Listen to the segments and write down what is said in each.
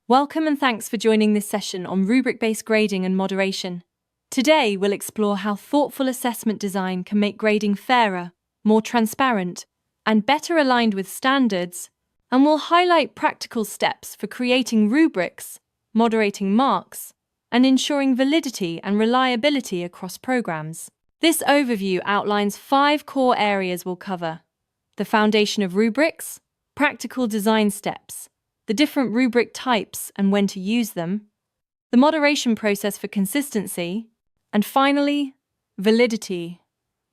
Welcome and thanks for joining this session on rubric-based grading and moderation. Today, we'll explore how thoughtful assessment design can make grading fairer, more transparent, and better aligned with standards, and we'll highlight practical steps for creating rubrics, moderating marks, and ensuring validity and reliability across programs. This overview outlines 5 core areas we'll cover: the foundation of rubrics, practical design steps, the different rubric types and when to use them, the moderation process for consistency, and finally, validity,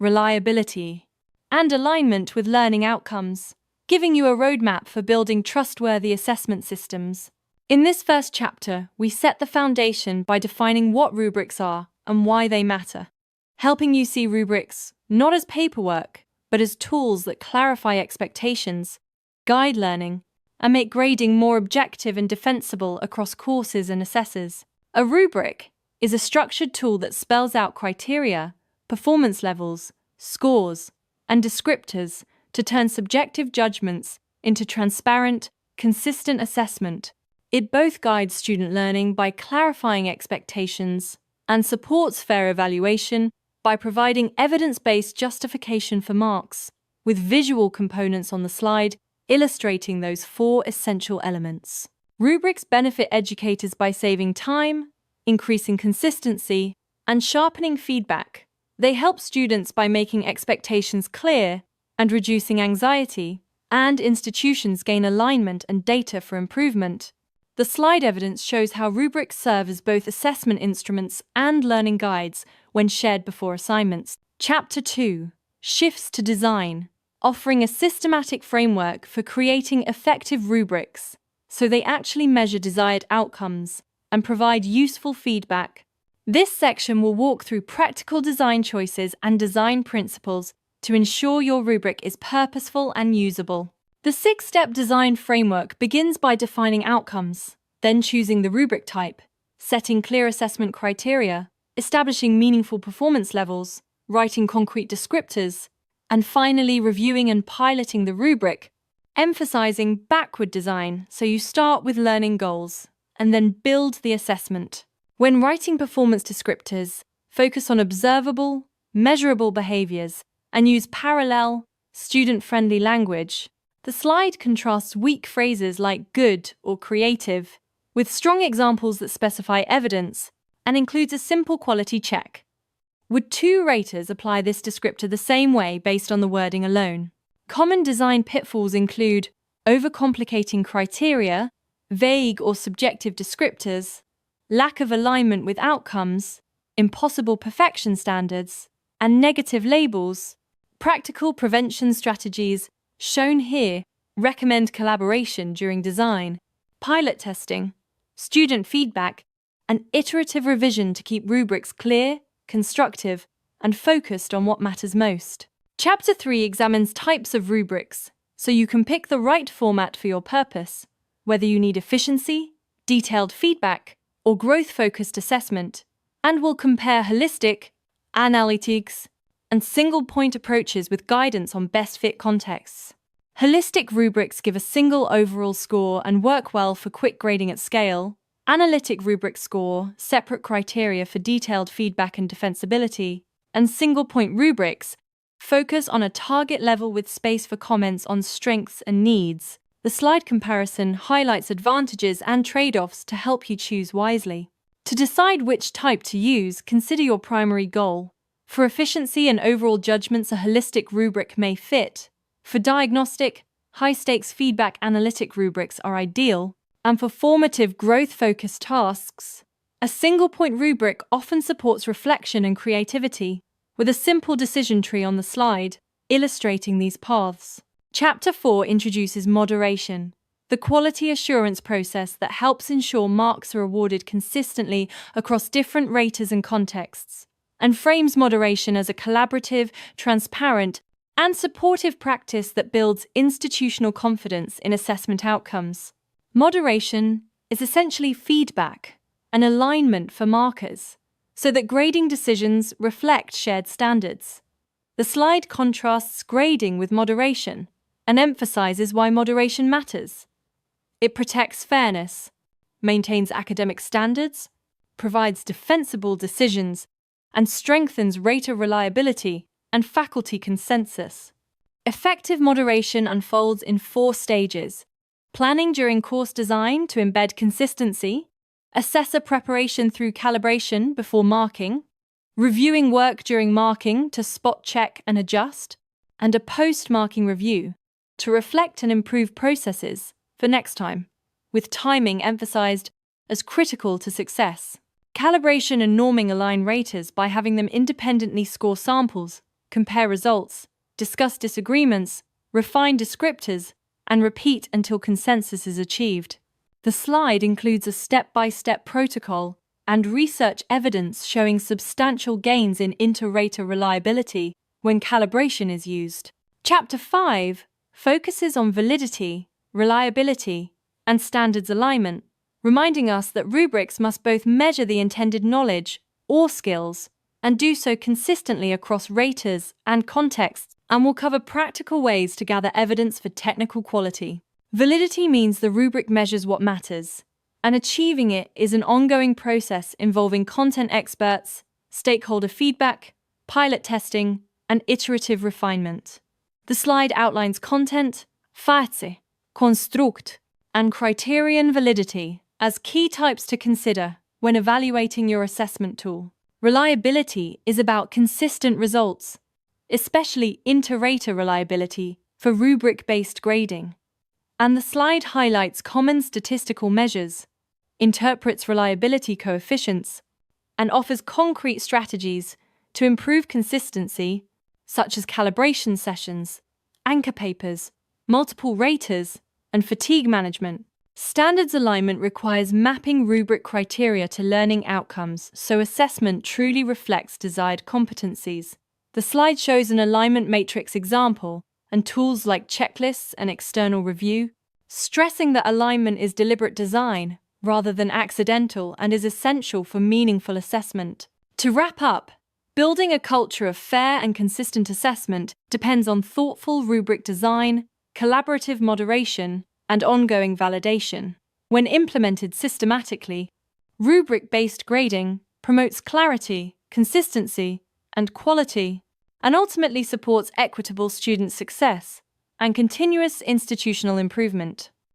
reliability, and alignment with learning outcomes, giving you a roadmap for building trustworthy assessment systems. In this first chapter, we set the foundation by defining what rubrics are and why they matter, helping you see rubrics not as paperwork, but as tools that clarify expectations, guide learning, and make grading more objective and defensible across courses and assessors. A rubric is a structured tool that spells out criteria, performance levels, scores, and descriptors to turn subjective judgments into transparent, consistent assessment. It both guides student learning by clarifying expectations and supports fair evaluation by providing evidence-based justification for marks, with visual components on the slide illustrating those 4 essential elements. Rubrics benefit educators by saving time, increasing consistency, and sharpening feedback. They help students by making expectations clear and reducing anxiety, and institutions gain alignment and data for improvement. The slide evidence shows how rubrics serve as both assessment instruments and learning guides when shared before assignments. Chapter 2: Shifts to Design, offering a systematic framework for creating effective rubrics so they actually measure desired outcomes and provide useful feedback. This section will walk through practical design choices and design principles to ensure your rubric is purposeful and usable. The 6-step design framework begins by defining outcomes, then choosing the rubric type, setting clear assessment criteria, establishing meaningful performance levels, writing concrete descriptors, and finally reviewing and piloting the rubric, emphasizing backward design so you start with learning goals and then build the assessment. When writing performance descriptors, focus on observable, measurable behaviors and use parallel, student-friendly language. The slide contrasts weak phrases like good or creative with strong examples that specify evidence and includes a simple quality check. Would 2 raters apply this descriptor the same way based on the wording alone? Common design pitfalls include overcomplicating criteria, vague or subjective descriptors, lack of alignment with outcomes, impossible perfection standards, and negative labels. Practical prevention strategies, shown here, recommend collaboration during design, pilot testing, student feedback, and iterative revision to keep rubrics clear, constructive, and focused on what matters most. Chapter 3 examines types of rubrics, so you can pick the right format for your purpose, whether you need efficiency, detailed feedback, or growth-focused assessment, and will compare holistic, analytics, and single-point approaches with guidance on best-fit contexts. Holistic rubrics give a single overall score and work well for quick grading at scale. Analytic rubric score, separate criteria for detailed feedback and defensibility, and single-point rubrics focus on a target level with space for comments on strengths and needs. The slide comparison highlights advantages and trade-offs to help you choose wisely. To decide which type to use, consider your primary goal. For efficiency and overall judgments, a holistic rubric may fit. For diagnostic, high-stakes feedback, analytic rubrics are ideal. And for formative, growth-focused tasks, a single-point rubric often supports reflection and creativity, with a simple decision tree on the slide, illustrating these paths. Chapter 4 introduces moderation, the quality assurance process that helps ensure marks are awarded consistently across different raters and contexts, and frames moderation as a collaborative, transparent, and supportive practice that builds institutional confidence in assessment outcomes. Moderation is essentially feedback and alignment for markers, so that grading decisions reflect shared standards. The slide contrasts grading with moderation and emphasizes why moderation matters. It protects fairness, maintains academic standards, provides defensible decisions, and strengthens rater reliability and faculty consensus. Effective moderation unfolds in 4 stages: planning during course design to embed consistency, assessor preparation through calibration before marking, reviewing work during marking to spot check and adjust, and a post-marking review to reflect and improve processes for next time, with timing emphasized as critical to success. Calibration and norming align raters by having them independently score samples, compare results, discuss disagreements, refine descriptors, and repeat until consensus is achieved. The slide includes a step-by-step protocol and research evidence showing substantial gains in inter-rater reliability when calibration is used. Chapter 5 focuses on validity, reliability, and standards alignment, reminding us that rubrics must both measure the intended knowledge or skills and do so consistently across raters and contexts, and will cover practical ways to gather evidence for technical quality. Validity means the rubric measures what matters, and achieving it is an ongoing process involving content experts, stakeholder feedback, pilot testing, and iterative refinement. The slide outlines content, fase, construct, and criterion validity as key types to consider when evaluating your assessment tool. Reliability is about consistent results, especially inter-rater reliability for rubric-based grading. And the slide highlights common statistical measures, interprets reliability coefficients, and offers concrete strategies to improve consistency, such as calibration sessions, anchor papers, multiple raters, and fatigue management. Standards alignment requires mapping rubric criteria to learning outcomes so assessment truly reflects desired competencies. The slide shows an alignment matrix example and tools like checklists and external review, stressing that alignment is deliberate design rather than accidental and is essential for meaningful assessment. To wrap up, building a culture of fair and consistent assessment depends on thoughtful rubric design, collaborative moderation, and ongoing validation. When implemented systematically, rubric-based grading promotes clarity, consistency, and quality, and ultimately supports equitable student success and continuous institutional improvement.